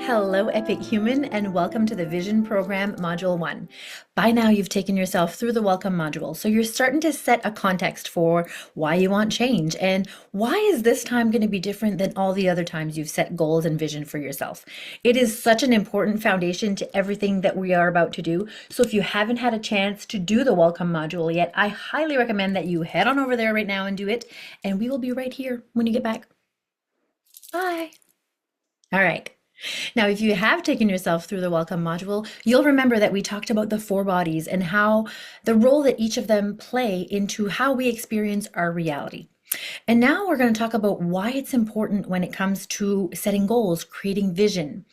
Hello, Epic Human, and welcome to the Vision Program Module 1. By now, you've taken yourself through the welcome module, so you're starting to set a context for why you want change and why is this time going to be different than all the other times you've set goals and vision for yourself. It is such an important foundation to everything that we are about to do, so if you haven't had a chance to do the welcome module yet, I highly recommend that you head on over there right now and do it, and we will be right here when you get back. Bye! All right. Now, if you have taken yourself through the welcome module, you'll remember that we talked about the four bodies and how the role that each of them play into how we experience our reality. And now we're going to talk about why it's important when it comes to setting goals, creating vision.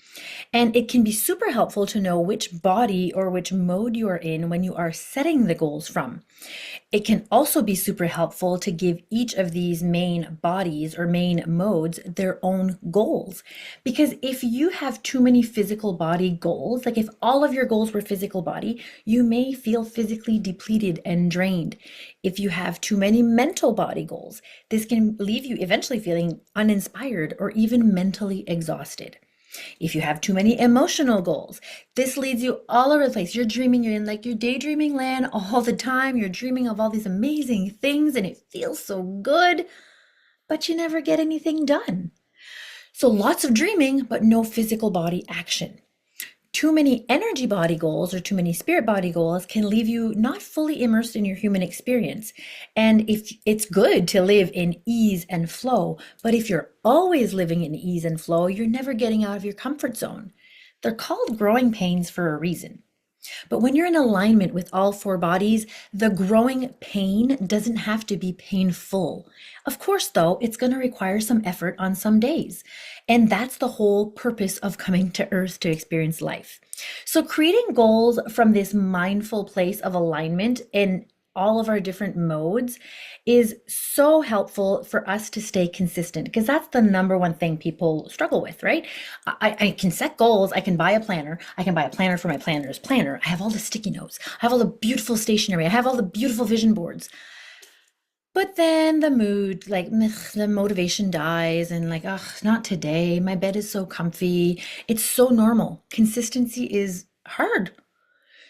And it can be super helpful to know which body or which mode you are in when you are setting the goals from. It can also be super helpful to give each of these main bodies or main modes their own goals. Because if you have too many physical body goals, like if all of your goals were physical body, you may feel physically depleted and drained. If you have too many mental body goals, this can leave you eventually feeling uninspired or even mentally exhausted. If you have too many emotional goals, this leads you all over the place. You're dreaming, you're in like your daydreaming land all the time. You're dreaming of all these amazing things and it feels so good, but you never get anything done. So lots of dreaming, but no physical body action. Too many energy body goals or too many spirit body goals can leave you not fully immersed in your human experience. And if it's good to live in ease and flow, but if you're always living in ease and flow, you're never getting out of your comfort zone. They're called growing pains for a reason. But when you're in alignment with all four bodies, the growing pain doesn't have to be painful. Of course, though, it's going to require some effort on some days. And that's the whole purpose of coming to Earth to experience life. So creating goals from this mindful place of alignment in all of our different modes is so helpful for us to stay consistent because that's the number one thing people struggle with, right? I can set goals. I can buy a planner. I can buy a planner for my planner's planner. I have all the sticky notes. I have all the beautiful stationery. I have all the beautiful vision boards. But then the mood, like the motivation dies and like, ugh, not today. My bed is so comfy. It's so normal. Consistency is hard.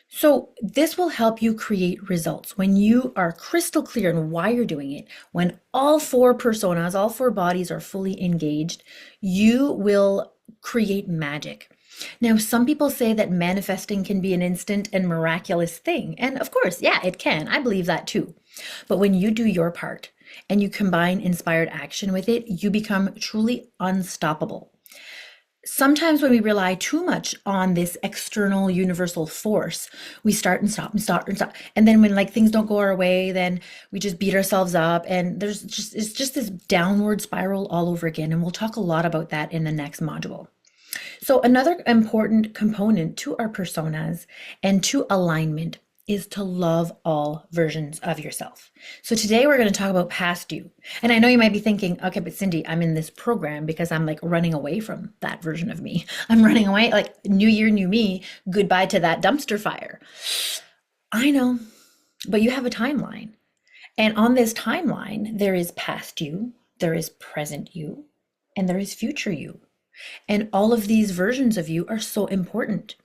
So this will help you create results when you are crystal clear on why you're doing it. When all four personas, all four bodies are fully engaged, you will create magic. Now, some people say that manifesting can be an instant and miraculous thing. And of course, yeah, it can. I believe that too. But when you do your part and you combine inspired action with it, you become truly unstoppable. Sometimes when we rely too much on this external universal force, we start and stop and start and stop. And then when like things don't go our way, then we just beat ourselves up and it's just this downward spiral all over again. And we'll talk a lot about that in the next module. So another important component to our personas and to alignment is to love all versions of yourself. So today we're going to talk about past you. And I know you might be thinking, okay, but Cindy, I'm in this program because I'm like running away from that version of me. I'm running away, like new year, new me, goodbye to that dumpster fire. I know, but you have a timeline. And on this timeline, there is past you, there is present you, and there is future you. And all of these versions of you are so important.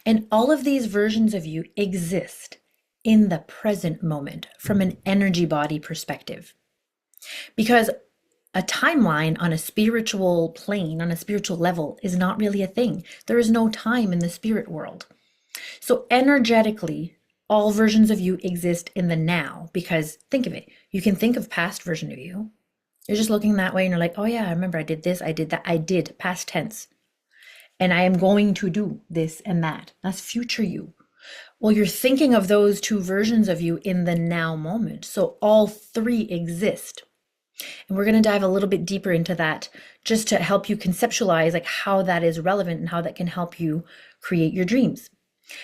And all of these versions of you exist in the present moment from an energy body perspective. Because a timeline on a spiritual plane, on a spiritual level, is not really a thing. There is no time in the spirit world. So energetically, all versions of you exist in the now, because think of it. You can think of past version of you. You're just looking that way and you're like, oh yeah, I remember I did this, I did that, I did, past tense. And I am going to do this and that. That's future you. Well, you're thinking of those two versions of you in the now moment. So all three exist. And we're going to dive a little bit deeper into that just to help you conceptualize like how that is relevant and how that can help you create your dreams.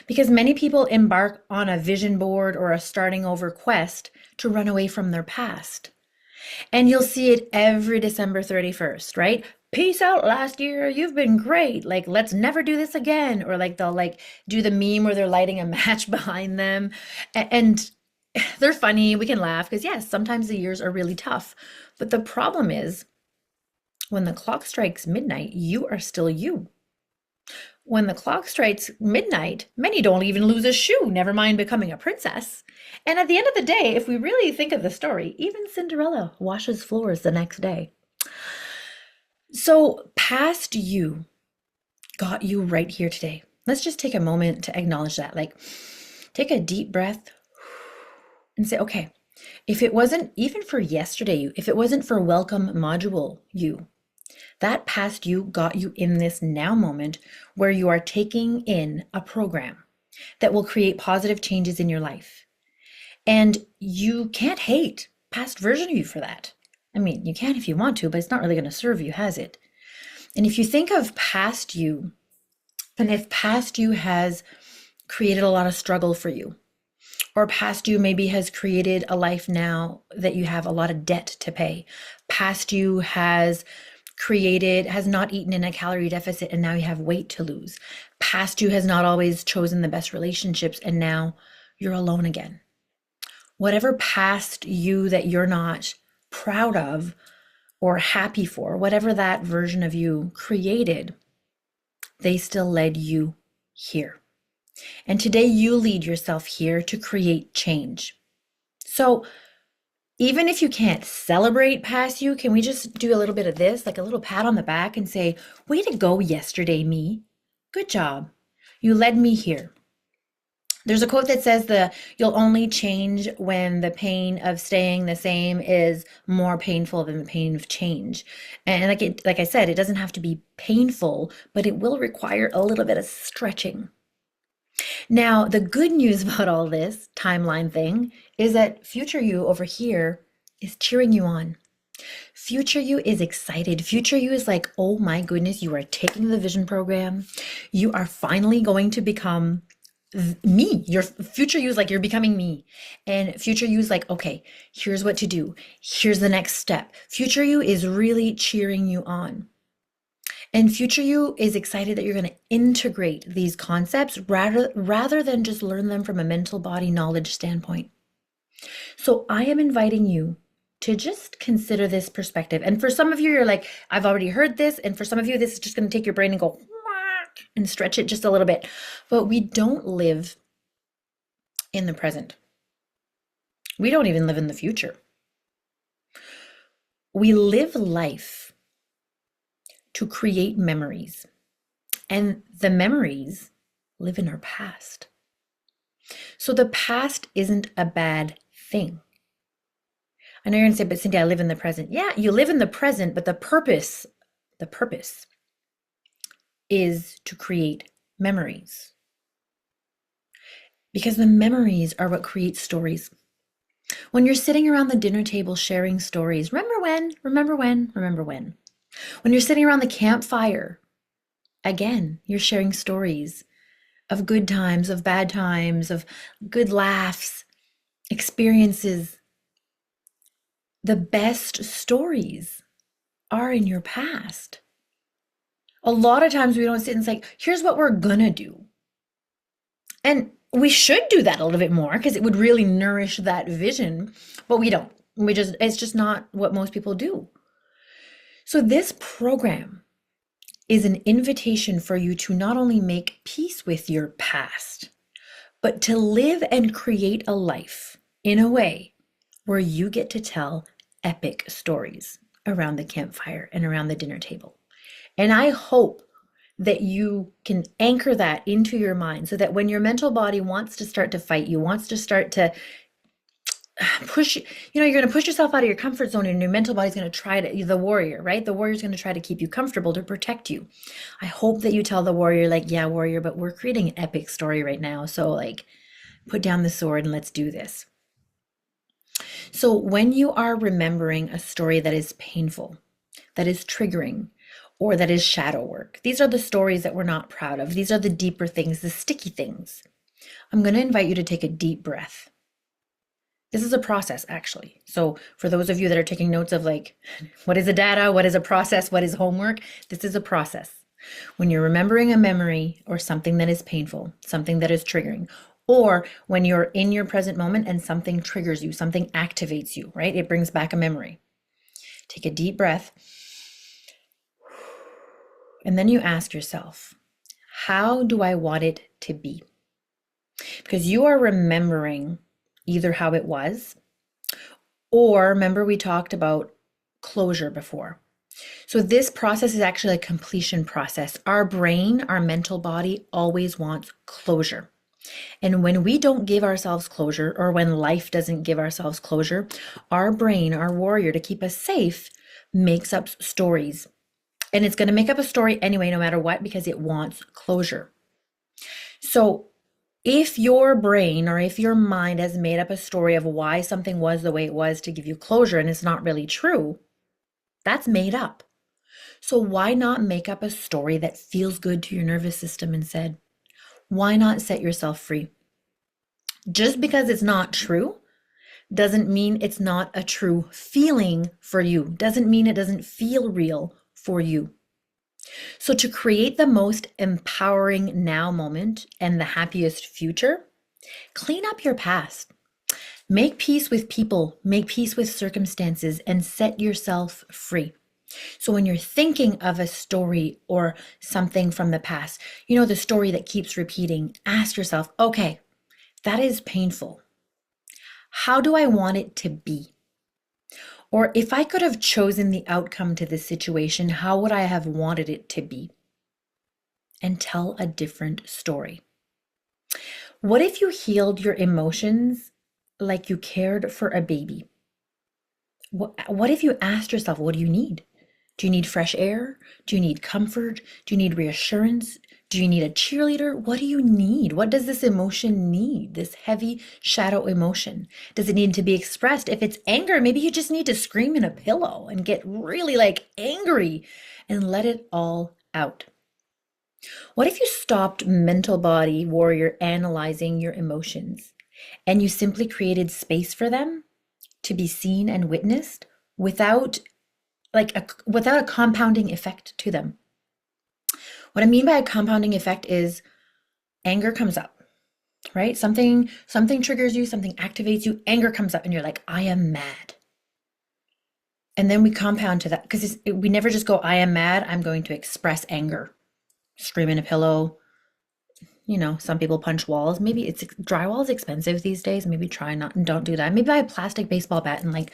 Because many people embark on a vision board or a starting over quest to run away from their past. And you'll see it every December 31st, right? Peace out last year. You've been great. Like, let's never do this again. Or like they'll like do the meme where they're lighting a match behind them. And they're funny. We can laugh because yes, sometimes the years are really tough. But the problem is when the clock strikes midnight, you are still you. When the clock strikes midnight, many don't even lose a shoe, never mind becoming a princess. And at the end of the day, if we really think of the story, even Cinderella washes floors the next day. So, past you got you right here today. Let's just take a moment to acknowledge that. Like, take a deep breath and say, okay, if it wasn't even for yesterday you, if it wasn't for welcome module you, that past you got you in this now moment where you are taking in a program that will create positive changes in your life. And you can't hate past version of you for that. I mean, you can if you want to, but it's not really going to serve you, has it? And if you think of past you, and if past you has created a lot of struggle for you, or past you maybe has created a life now that you have a lot of debt to pay, past you has not eaten in a calorie deficit and now you have weight to lose, past you has not always chosen the best relationships and now you're alone again. Whatever past you that you're not proud of or happy for, whatever that version of you created, they still led you here. And today you lead yourself here to create change. So even if you can't celebrate past you, can we just do a little bit of this, like a little pat on the back and say, way to go yesterday, me. Good job. You led me here. There's a quote that says you'll only change when the pain of staying the same is more painful than the pain of change. And like I said, it doesn't have to be painful, but it will require a little bit of stretching. Now, the good news about all this timeline thing is that future you over here is cheering you on. Future you is excited. Future you is like, oh my goodness, you are taking the vision program. You are finally going to become me. Your future you is like, you're becoming me. And future you is like, okay, here's what to do. Here's the next step. Future you is really cheering you on. And future you is excited that you're going to integrate these concepts rather than just learn them from a mental body knowledge standpoint. So I am inviting you to just consider this perspective. And for some of you, you're like, I've already heard this. And for some of you, this is just going to take your brain and go and stretch it just a little bit. But we don't live in the present. We don't even live in the future. We live life to create memories. And the memories live in our past. So the past isn't a bad thing. I know you're going to say, but Cindy, I live in the present. Yeah, you live in the present, but the purpose is to create memories. Because the memories are what create stories. When you're sitting around the dinner table sharing stories, remember when. When you're sitting around the campfire, again, you're sharing stories of good times, of bad times, of good laughs, experiences. The best stories are in your past. A lot of times we don't sit and say, here's what we're gonna do. And we should do that a little bit more because it would really nourish that vision, but we don't. It's just not what most people do. So this program is an invitation for you to not only make peace with your past, but to live and create a life in a way where you get to tell epic stories around the campfire and around the dinner table. And I hope that you can anchor that into your mind so that when your mental body wants to start to fight you, wants to start to push, you're going to push yourself out of your comfort zone and your mental body's going to try to, the warrior, right? The warrior's going to try to keep you comfortable to protect you. I hope that you tell the warrior, like, yeah, warrior, but we're creating an epic story right now. So like, put down the sword and let's do this. So when you are remembering a story that is painful, that is triggering, or that is shadow work, these are the stories that we're not proud of. These are the deeper things, the sticky things. I'm going to invite you to take a deep breath. This is a process, actually. So for those of you that are taking notes of like, what is a data? What is a process? What is homework? This is a process. When you're remembering a memory or something that is painful, something that is triggering, or when you're in your present moment and something triggers you, something activates you, right? It brings back a memory. Take a deep breath. And then you ask yourself, How do I want it to be? Because you are remembering either how it was, or remember we talked about closure before. So this process is actually a completion process. Our brain, our mental body always wants closure. And when we don't give ourselves closure, or when life doesn't give ourselves closure, our brain, our warrior, to keep us safe, makes up stories. And it's going to make up a story anyway, no matter what, because it wants closure. So if your brain or if your mind has made up a story of why something was the way it was to give you closure and it's not really true, that's made up. So why not make up a story that feels good to your nervous system instead? Why not set yourself free? Just because it's not true doesn't mean it's not a true feeling for you. Doesn't mean it doesn't feel real for you. So to create the most empowering now moment and the happiest future, clean up your past. Make peace with people, make peace with circumstances, and set yourself free. So when you're thinking of a story or something from the past, the story that keeps repeating, ask yourself, okay, that is painful. How do I want it to be? Or if I could have chosen the outcome to this situation, how would I have wanted it to be? And tell a different story. What if you healed your emotions like you cared for a baby? What if you asked yourself, what do you need? Do you need fresh air? Do you need comfort? Do you need reassurance? Do you need a cheerleader? What do you need? What does this emotion need? This heavy shadow emotion? Does it need to be expressed? If it's anger, maybe you just need to scream in a pillow and get really angry and let it all out. What if you stopped mental body warrior analyzing your emotions and you simply created space for them to be seen and witnessed without a compounding effect to them? What I mean by a compounding effect is anger comes up, right? Something triggers you, something activates you, anger comes up and you're like, I am mad. And then we compound to that because we never just go, I am mad, I'm going to express anger. Scream in a pillow. Some people punch walls. Maybe drywall is expensive these days. Maybe try not and don't do that. Maybe buy a plastic baseball bat and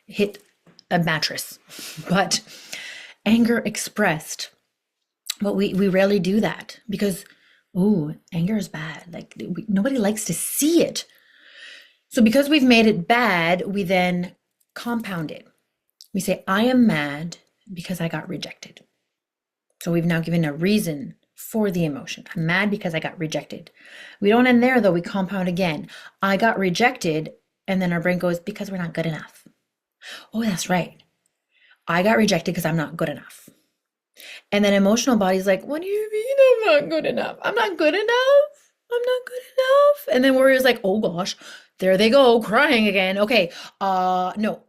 hit a mattress. But anger expressed. But we rarely do that because, anger is bad. Nobody likes to see it. So because we've made it bad, we then compound it. We say, I am mad because I got rejected. So we've now given a reason for the emotion. I'm mad because I got rejected. We don't end there though. We compound again. I got rejected. And then our brain goes, because we're not good enough. Oh, that's right. I got rejected because I'm not good enough. And then emotional body's like, what do you mean I'm not good enough? I'm not good enough. I'm not good enough. And then warrior's like, oh gosh, there they go, crying again. Okay, no.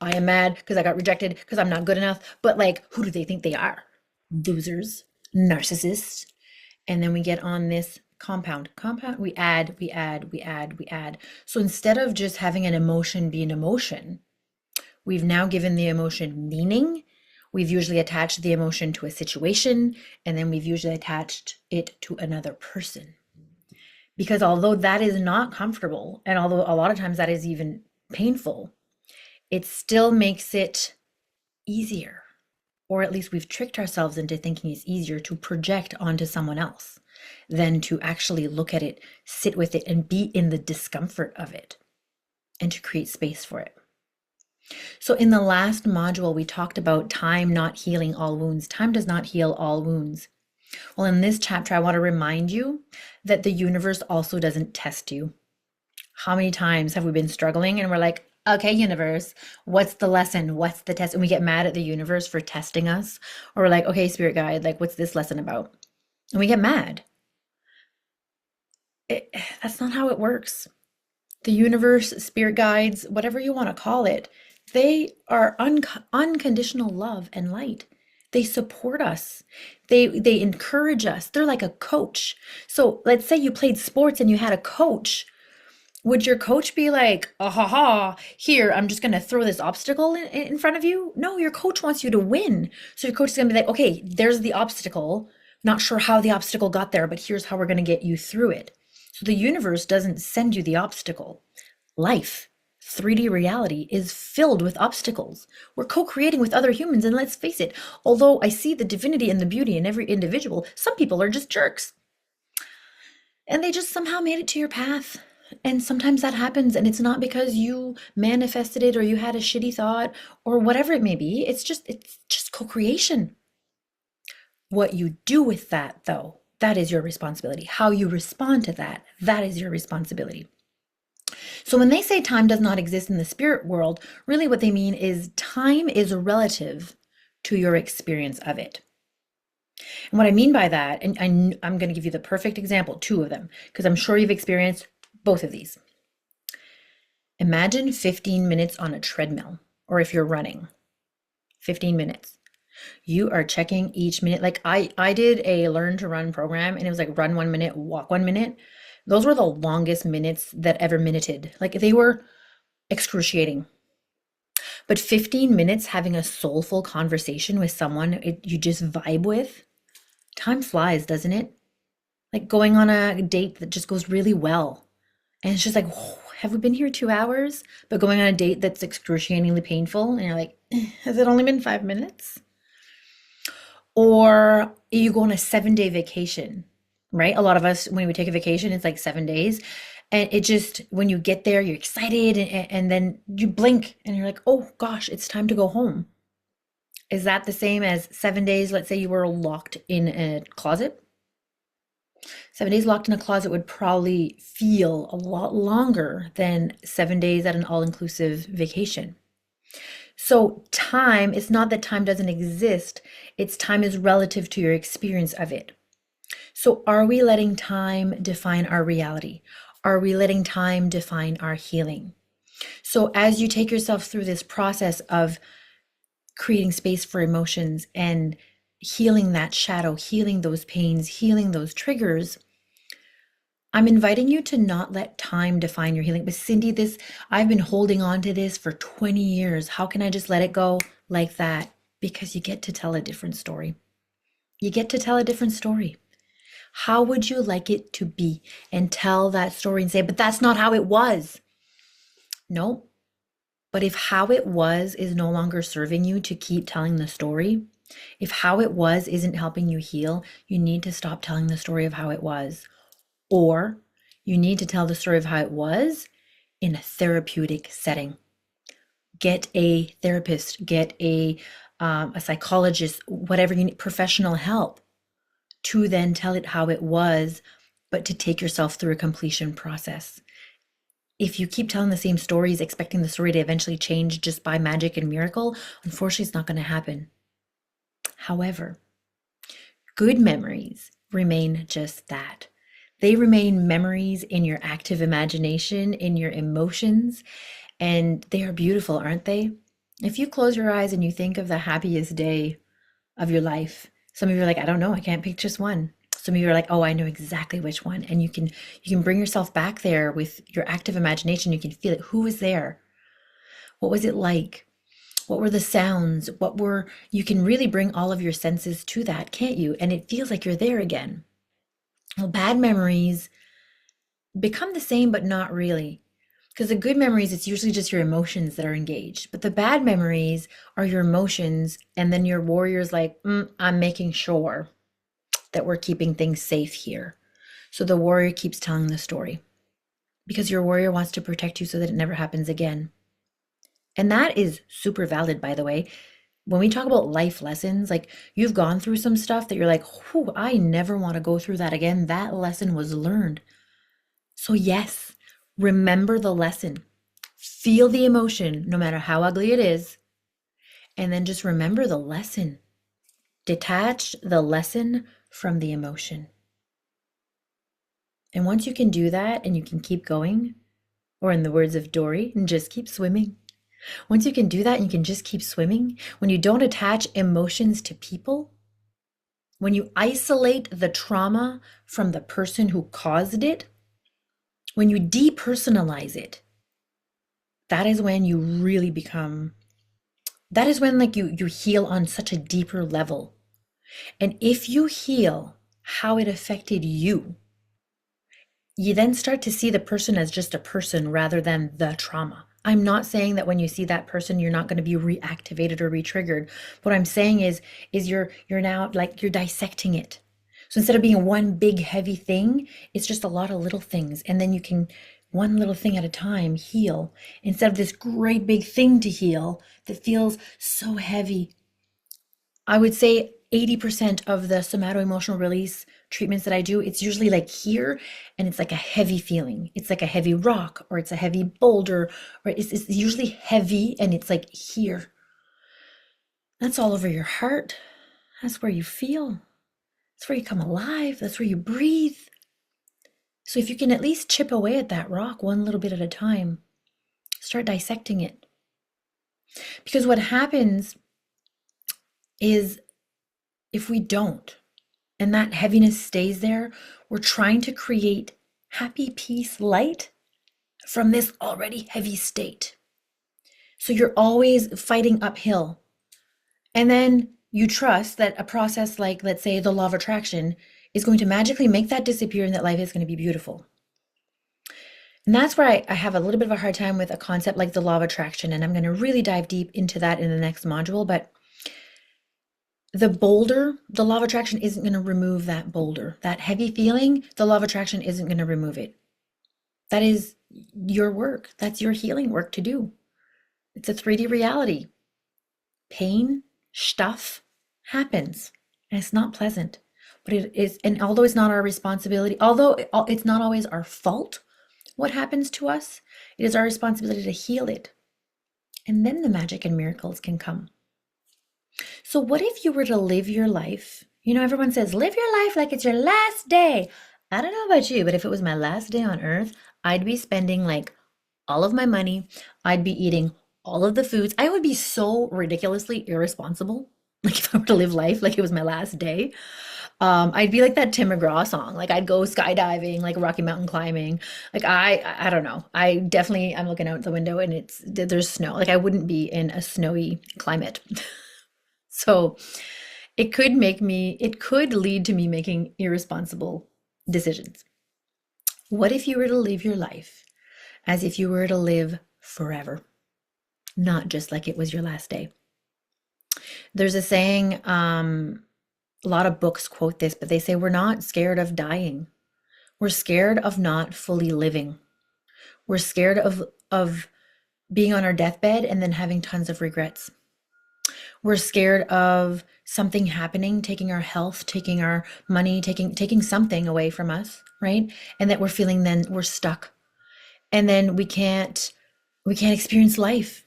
I am mad because I got rejected because I'm not good enough. But who do they think they are? Losers, narcissists. And then we get on this compound, we add. So instead of just having an emotion be an emotion, we've now given the emotion meaning. We've usually attached the emotion to a situation, and then we've usually attached it to another person. Because although that is not comfortable, and although a lot of times that is even painful, it still makes it easier. Or at least we've tricked ourselves into thinking it's easier to project onto someone else than to actually look at it, sit with it, and be in the discomfort of it, and to create space for it. So in the last module, we talked about time not healing all wounds. Time does not heal all wounds. Well, in this chapter, I want to remind you that the universe also doesn't test you. How many times have we been struggling and we're like, okay, universe, what's the lesson? What's the test? And we get mad at the universe for testing us. Or we're like, okay, spirit guide, what's this lesson about? And we get mad. That's not how it works. The universe, spirit guides, whatever you want to call it, they are unconditional love and light. They support us. They encourage us. They're like a coach. So let's say you played sports and you had a coach. Would your coach be like, here, I'm just going to throw this obstacle in front of you? No, your coach wants you to win. So your coach is going to be like, okay, there's the obstacle. Not sure how the obstacle got there, but here's how we're going to get you through it. So the universe doesn't send you the obstacle. Life, 3D reality, is filled with obstacles. We're co creating with other humans, and let's face it, although I see the divinity and the beauty in every individual, some people are just jerks. And they just somehow made it to your path. And sometimes that happens, and it's not because you manifested it or you had a shitty thought or whatever it may be. It's just co-creation. What you do with that, though, that is your responsibility. How you respond to that, that is your responsibility. So when they say time does not exist in the spirit world, really what they mean is time is relative to your experience of it. And what I mean by that, and I'm going to give you the perfect example, two of them, because I'm sure you've experienced both of these. Imagine 15 minutes on a treadmill, or if you're running, 15 minutes. You are checking each minute. Like I did a learn to run program, and it was like run 1 minute, walk 1 minute. Those were the longest minutes that ever minuted. Like they were excruciating. But 15 minutes having a soulful conversation with someone you just vibe with, time flies, doesn't it? Like going on a date that just goes really well. And it's just like, "Whoa, have we been here 2 hours?" But going on a date that's excruciatingly painful, and you're like, has it only been 5 minutes? Or you go on a 7 day vacation, right? A lot of us, when we take a vacation, it's like 7 days. And it just, when you get there, you're excited, and then you blink and you're like, oh gosh, it's time to go home. Is that the same as 7 days? Let's say you were locked in a closet. 7 days locked in a closet would probably feel a lot longer than 7 days at an all-inclusive vacation. So time, it's not that time doesn't exist, it's time is relative to your experience of it. So are we letting time define our reality? Are we letting time define our healing? So as you take yourself through this process of creating space for emotions and healing that shadow, healing those pains, healing those triggers, I'm inviting you to not let time define your healing. But Cindy, this, I've been holding on to this for 20 years. How can I just let it go like that? Because you get to tell a different story. You get to tell a different story. How would you like it to be? And tell that story and say, but that's not how it was. No, but if how it was is no longer serving you to keep telling the story, if how it was isn't helping you heal, you need to stop telling the story of how it was. Or you need to tell the story of how it was in a therapeutic setting. Get a therapist, get a psychologist, whatever you need, professional help to then tell it how it was, but to take yourself through a completion process. If you keep telling the same stories, expecting the story to eventually change just by magic and miracle, unfortunately, it's not going to happen. However, good memories remain just that. They remain memories in your active imagination, in your emotions, and they are beautiful, aren't they? If you close your eyes and you think of the happiest day of your life, some of you are like, I don't know, I can't pick just one. Some of you are like, oh, I know exactly which one. And you can bring yourself back there with your active imagination. You can feel it. Who was there? What was it like? What were the sounds? You can really bring all of your senses to that, can't you? And it feels like you're there again. Well, bad memories become the same, but not really. Because the good memories, it's usually just your emotions that are engaged. But the bad memories are your emotions. And then your warrior's like, I'm making sure that we're keeping things safe here. So the warrior keeps telling the story because your warrior wants to protect you so that it never happens again. And that is super valid, by the way. When we talk about life lessons, like you've gone through some stuff that you're like, whew, I never want to go through that again. That lesson was learned. So yes, remember the lesson. Feel the emotion, no matter how ugly it is. And then just remember the lesson. Detach the lesson from the emotion. And once you can do that and you can keep going, or in the words of Dory, just keep swimming. Once you can do that and you can just keep swimming, when you don't attach emotions to people, when you isolate the trauma from the person who caused it, when you depersonalize it, that is when you really become, that is when like you heal on such a deeper level. And if you heal how it affected you, you then start to see the person as just a person rather than the trauma. I'm not saying that when you see that person, you're not going to be reactivated or re-triggered. What I'm saying is you're now like you're dissecting it. So instead of being one big heavy thing, it's just a lot of little things. And then you can one little thing at a time heal instead of this great big thing to heal that feels so heavy. I would say 80% of the somato-emotional release treatments that I do, it's usually like here, and it's like a heavy feeling. It's like a heavy rock, or it's a heavy boulder, or it's usually heavy, and it's like here. That's all over your heart. That's where you feel. That's where you come alive. That's where you breathe. So if you can at least chip away at that rock one little bit at a time, start dissecting it. Because what happens is if we don't, and that heaviness stays there, we're trying to create happy, peace, light from this already heavy state. So you're always fighting uphill. And then you trust that a process like, let's say, the law of attraction is going to magically make that disappear and that life is going to be beautiful. And that's where I have a little bit of a hard time with a concept like the law of attraction. And I'm going to really dive deep into that in the next module. But the boulder, the law of attraction isn't going to remove that boulder. That heavy feeling, the law of attraction isn't going to remove it. That is your work. That's your healing work to do. It's a 3D reality. Pain, stuff happens, and it's not pleasant. But it is, and although it's not our responsibility, although it's not always our fault, what happens to us, it is our responsibility to heal it. And then the magic and miracles can come. So what if you were to live your life? You know, everyone says, live your life like it's your last day. I don't know about you, but if it was my last day on earth, I'd be spending like all of my money. I'd be eating all of the foods. I would be so ridiculously irresponsible. Like if I were to live life like it was my last day. I'd be like that Tim McGraw song. Like I'd go skydiving, like Rocky Mountain climbing. Like I don't know. I'm looking out the window and there's snow. Like I wouldn't be in a snowy climate. So it could lead to me making irresponsible decisions. What if you were to live your life as if you were to live forever, not just like it was your last day? There's a saying, a lot of books quote this, but they say we're not scared of dying. We're scared of not fully living. We're scared of being on our deathbed and then having tons of regrets. We're scared of something happening, taking our health, taking our money, taking something away from us, right? And that we're feeling then we're stuck. And then we can't experience life.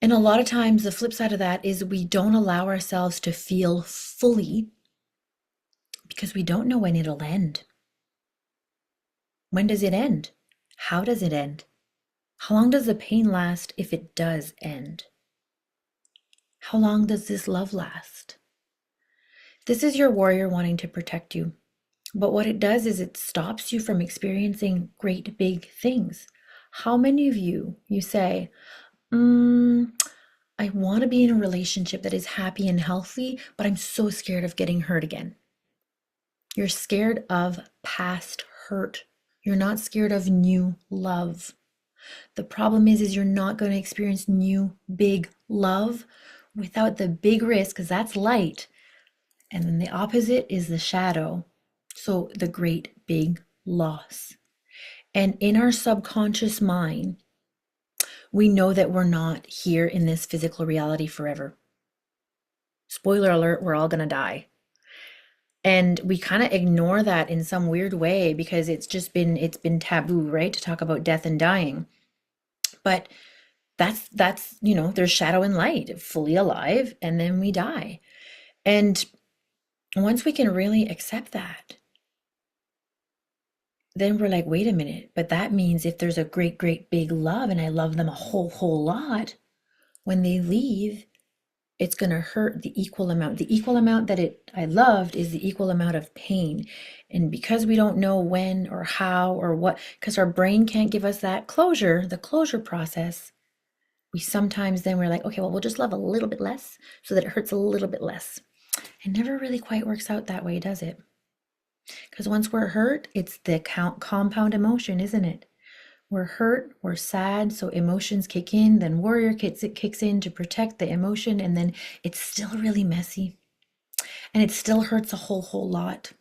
And a lot of times the flip side of that is we don't allow ourselves to feel fully because we don't know when it'll end. When does it end? How does it end? How long does the pain last if it does end? How long does this love last? This is your warrior wanting to protect you. But what it does is it stops you from experiencing great big things. How many of you say, I want to be in a relationship that is happy and healthy, but I'm so scared of getting hurt again. You're scared of past hurt. You're not scared of new love. The problem is you're not going to experience new big love without the big risk, because that's light. And then the opposite is the shadow. So the great big loss. And in our subconscious mind, we know that we're not here in this physical reality forever. Spoiler alert, we're all going to die. And we kind of ignore that in some weird way because it's been taboo, right? To talk about death and dying. But that's, there's shadow and light, fully alive, and then we die. And once we can really accept that, then we're like, wait a minute, but that means if there's a great, great big love and I love them a whole lot, when they leave, it's going to hurt the equal amount. The equal amount that I loved is the equal amount of pain. And because we don't know when or how or what, because our brain can't give us that closure, the closure process, we sometimes then we're like, okay, well, we'll just love a little bit less so that it hurts a little bit less. It never really quite works out that way, does it? Because once we're hurt, it's the compound emotion, isn't it? We're hurt, we're sad, so emotions kick in, then warrior kicks in to protect the emotion, and then it's still really messy. And it still hurts a whole lot.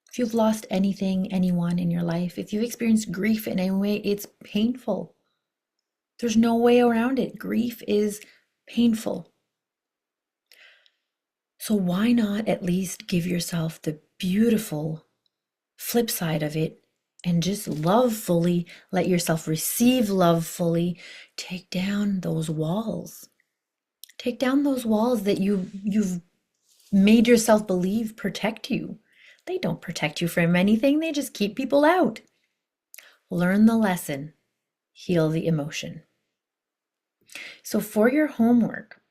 If you've lost anything, anyone in your life, if you've experienced grief in any way, it's painful. There's no way around it. Grief is painful. So why not at least give yourself the beautiful flip side of it and just love fully, let yourself receive love fully, take down those walls. Take down those walls that you've made yourself believe protect you. They don't protect you from anything, they just keep people out. Learn the lesson, heal the emotion. So for your homework,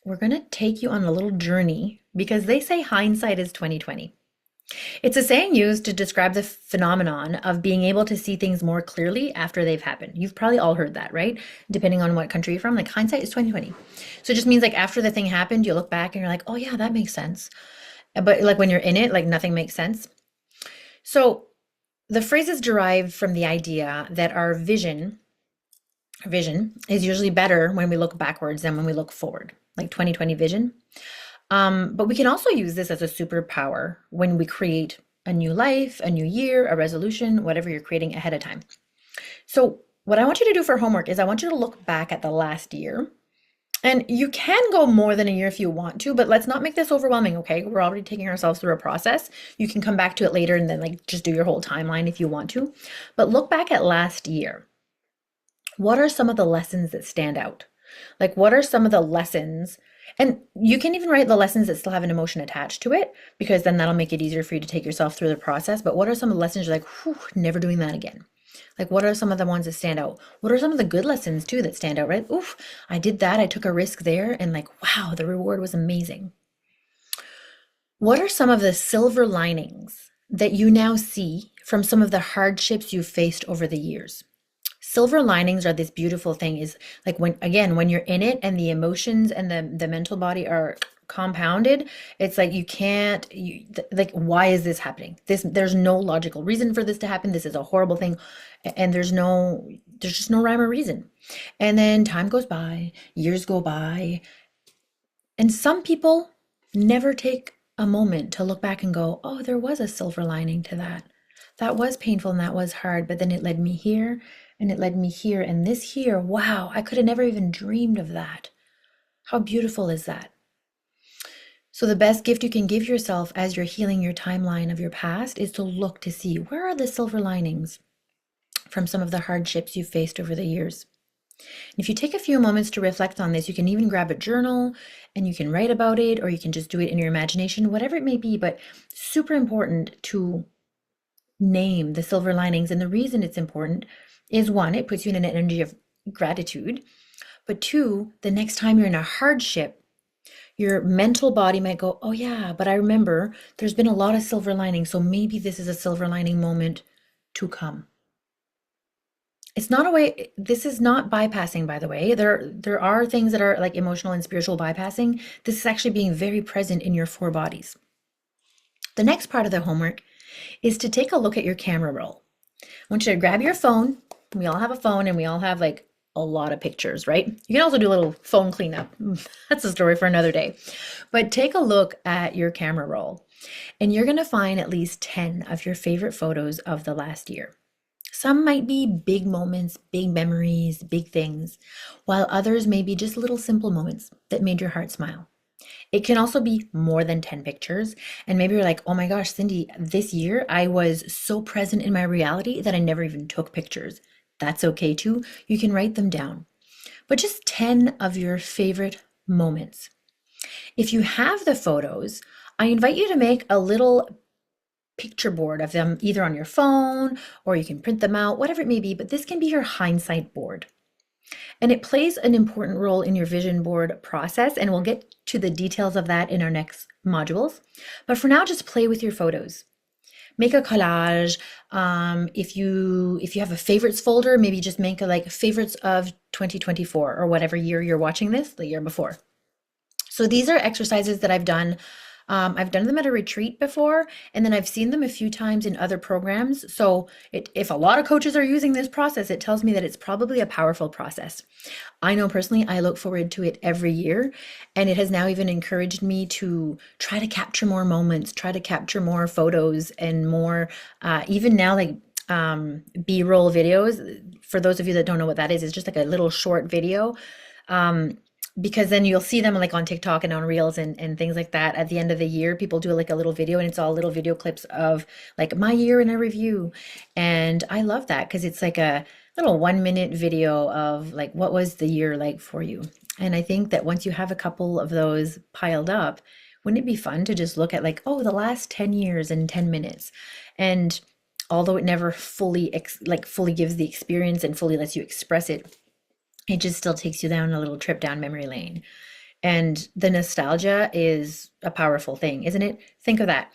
we're going to take you on a little journey because they say hindsight is 2020. It's a saying used to describe the phenomenon of being able to see things more clearly after they've happened. You've probably all heard that, right? Depending on what country you're from, like hindsight is 2020. So it just means like after the thing happened, you look back and you're like, oh yeah, that makes sense. But like when you're in it, like nothing makes sense. So the phrase is derived from the idea that our vision is usually better when we look backwards than when we look forward, like 2020 vision. But we can also use this as a superpower when we create a new life, a new year, a resolution, whatever you're creating ahead of time. So what I want you to do for homework is I want you to look back at the last year. And you can go more than a year if you want to, but let's not make this overwhelming, okay? We're already taking ourselves through a process. You can come back to it later and then like just do your whole timeline if you want to. But look back at last year. What are some of the lessons that stand out? Like, what are some of the lessons? And you can even write the lessons that still have an emotion attached to it, because then that'll make it easier for you to take yourself through the process. But what are some of the lessons you're like, whew, never doing that again? Like, what are some of the ones that stand out? What are some of the good lessons too that stand out, right? Oof, I did that. I took a risk there, and like, wow, the reward was amazing. What are some of the silver linings that you now see from some of the hardships you've faced over the years? Silver linings are this beautiful thing is like when you're in it and the emotions and the mental body are compounded, it's like you can't like why is this happening? There's no logical reason for this to happen. This is a horrible thing and there's just no rhyme or reason. And then time goes by, years go by, and some people never take a moment to look back and go, oh, there was a silver lining to that. That was painful and that was hard, but then it led me here and it led me here. And this here, wow, I could have never even dreamed of that. How beautiful is that? So, the best gift you can give yourself as you're healing your timeline of your past is to look to see where are the silver linings from some of the hardships you've faced over the years. If you take a few moments to reflect on this, you can even grab a journal and you can write about it, or you can just do it in your imagination, whatever it may be. But super important to name the silver linings. And the reason it's important is one, it puts you in an energy of gratitude. But two, the next time you're in a hardship, your mental body might go, oh yeah, but I remember there's been a lot of silver linings. So maybe this is a silver lining moment to come. It's not a way, this is not bypassing, by the way. There are things that are like emotional and spiritual bypassing. This is actually being very present in your four bodies. The next part of the homework is to take a look at your camera roll. I want you to grab your phone. We all have a phone and we all have like a lot of pictures, right? You can also do a little phone cleanup. That's a story for another day. But take a look at your camera roll and you're going to find at least 10 of your favorite photos of the last year. Some might be big moments, big memories, big things, while others may be just little simple moments that made your heart smile. It can also be more than 10 pictures. And maybe you're like, oh my gosh, Cindy, this year I was so present in my reality that I never even took pictures. That's okay too. You can write them down. But just 10 of your favorite moments. If you have the photos, I invite you to make a little picture board of them either on your phone or you can print them out, whatever it may be, but this can be your hindsight board. And it plays an important role in your vision board process, and we'll get to the details of that in our next modules. But for now, just play with your photos. Make a collage. If you have a favorites folder, maybe just make a like favorites of 2024 or whatever year you're watching this, the year before. So these are exercises that I've done. I've done them at a retreat before, and then I've seen them a few times in other programs. So if a lot of coaches are using this process, it tells me that it's probably a powerful process. I know personally, I look forward to it every year, and it has now even encouraged me to try to capture more moments, try to capture more photos and more, even now, like B-roll videos. For those of you that don't know what that is, it's just like a little short video. Um, because then you'll see them like on TikTok and on Reels and things like that. At the end of the year, people do like a little video, and it's all little video clips of like my year in a review. And I love that because it's like a little 1 minute video of like what was the year like for you. And I think that once you have a couple of those piled up, wouldn't it be fun to just look at like, oh, the last 10 years in 10 minutes? And although it never fully gives the experience and fully lets you express it, it just still takes you down a little trip down memory lane. And the nostalgia is a powerful thing, isn't it? Think of that.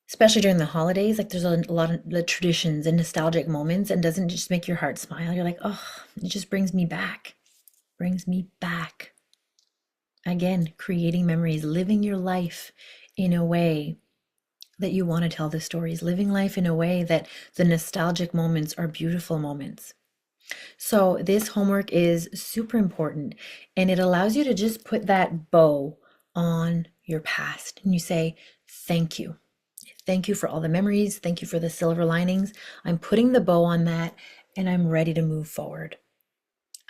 Especially during the holidays, like there's a lot of the traditions and nostalgic moments, and doesn't it just make your heart smile? You're like, oh, it just brings me back. Brings me back. Again, creating memories, living your life in a way that you want to tell the stories, living life in a way that the nostalgic moments are beautiful moments. So this homework is super important, and it allows you to just put that bow on your past, and you say, thank you. Thank you for all the memories. Thank you for the silver linings. I'm putting the bow on that, and I'm ready to move forward.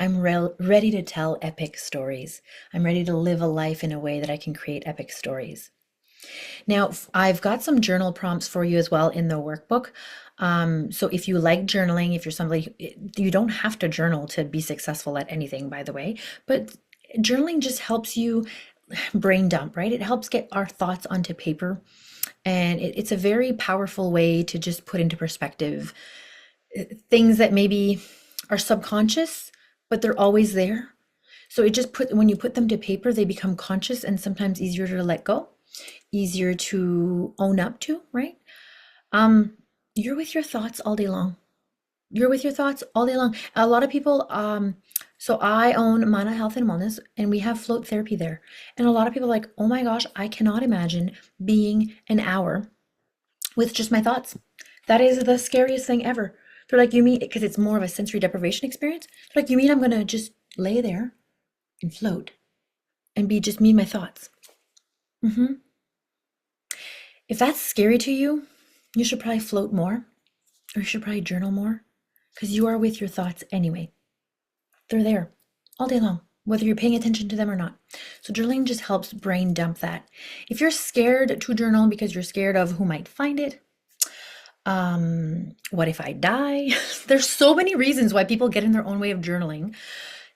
I'm ready to tell epic stories. I'm ready to live a life in a way that I can create epic stories. Now, I've got some journal prompts for you as well in the workbook. So if you like journaling, if you're somebody, you don't have to journal to be successful at anything, by the way, but journaling just helps you brain dump, right? It helps get our thoughts onto paper. And it's a very powerful way to just put into perspective things that maybe are subconscious, but they're always there. So when you put them to paper, they become conscious and sometimes easier to let go, easier to own up to, right? You're with your thoughts all day long. You're with your thoughts all day long. A lot of people, so I own Mana Health and Wellness, and we have float therapy there. And a lot of people are like, oh my gosh, I cannot imagine being an hour with just my thoughts. That is the scariest thing ever. They're like, you mean, because it's more of a sensory deprivation experience. They're like, you mean I'm gonna just lay there and float and be just me and my thoughts? hmm If that's scary to you, you should probably float more, or you should probably journal more, because you are with your thoughts anyway. They're there all day long, whether you're paying attention to them or not. So journaling just helps brain dump that. If you're scared to journal because you're scared of who might find it, what if I die? There's so many reasons why people get in their own way of journaling.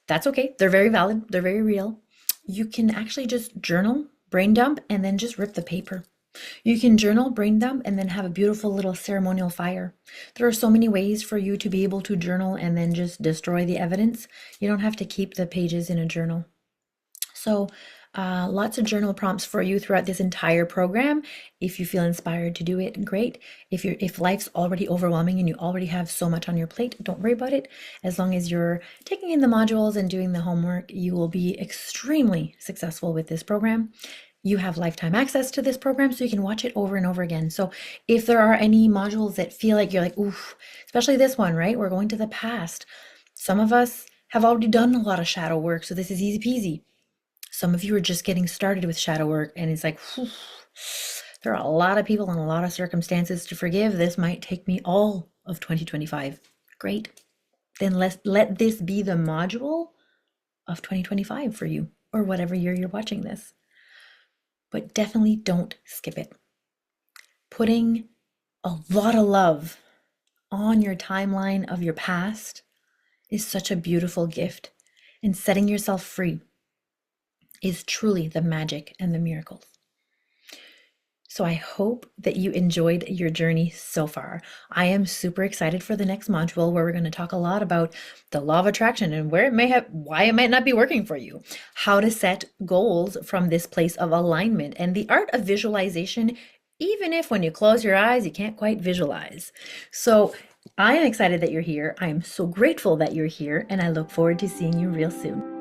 That's okay. They're very valid. They're very real. You can actually just journal, brain dump, and then just rip the paper. You can journal, brain dump, and then have a beautiful little ceremonial fire. There are so many ways for you to be able to journal and then just destroy the evidence. You don't have to keep the pages in a journal. So lots of journal prompts for you throughout this entire program. If you feel inspired to do it, great. If life's already overwhelming and you already have so much on your plate, don't worry about it. As long as you're taking in the modules and doing the homework, you will be extremely successful with this program. You have lifetime access to this program, so you can watch it over and over again. So if there are any modules that feel like you're like, oof, especially this one, right? We're going to the past. Some of us have already done a lot of shadow work, so this is easy peasy. Some of you are just getting started with shadow work, and it's like, whew, there are a lot of people and a lot of circumstances to forgive. This might take me all of 2025. Great. Then let this be the module of 2025 for you, or whatever year you're watching this. But definitely don't skip it. Putting a lot of love on your timeline of your past is such a beautiful gift, and setting yourself free is truly the magic and the miracles. So I hope that you enjoyed your journey so far. I am super excited for the next module, where we're going to talk a lot about the law of attraction and why it might not be working for you, how to set goals from this place of alignment, and the art of visualization, even if when you close your eyes, you can't quite visualize. So I am excited that you're here. I am so grateful that you're here, and I look forward to seeing you real soon.